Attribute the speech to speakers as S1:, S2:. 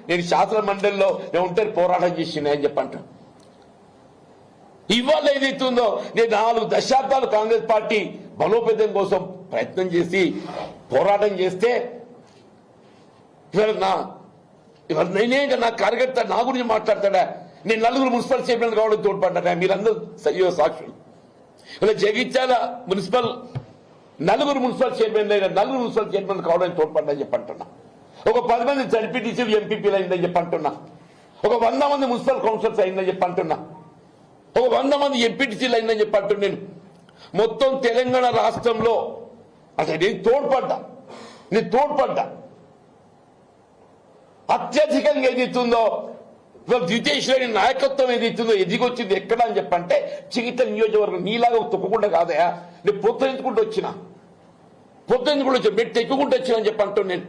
S1: నేను శాసన మండలిలో నేను ఒంటరి పోరాటం చేసిన అని చెప్పంట. ఇవాళ ఏదైతుందో నేను 4 దశాబ్దాలు కాంగ్రెస్ పార్టీ బలోపేతం కోసం ప్రయత్నం చేసి పోరాటం చేస్తే ఇవాళ నేనే నా కార్యకర్త నా గురించి మాట్లాడతాడా? నేను 4 మున్సిపల్ చైర్మన్ కావడం తోడ్పడ్డా. మీరందరూ సజీవ సాక్షులు. ఇలా జగిత్యాల మున్సిపల్ 4 మున్సిపల్ చైర్మన్ అయినా 4 మున్సిపల్ చైర్మన్ కావడానికి తోడ్పడ్డా చెప్పంటున్నా. ఒక 10 మంది జడ్పీటీసీలు ఎంపీపీలు అయిందని చెప్పంటున్నా. ఒక 100 మంది మున్సిపల్ కౌన్సిలర్స్ అయిందని చెప్పంటున్నా. ఒక 100 మంది ఎంపీటీసీలు అయిందని చెప్పంటున్నా. నేను మొత్తం తెలంగాణ రాష్ట్రంలో అసలు నేను తోడ్పడ్డా. అత్యధికంగా ఏదైతుందో ద్వితీయ నాయకత్వం ఏదైతుందో ఎదిగొచ్చింది ఎక్కడ అని చెప్పంటే చిగిత నియోజకవర్గం. నీలాగా తొక్కకుండా కాదయా, నేను పొద్దుకుంటూ వచ్చిన మెట్టు ఎక్కుకుంటూ వచ్చినా అని చెప్పంటాను నేను.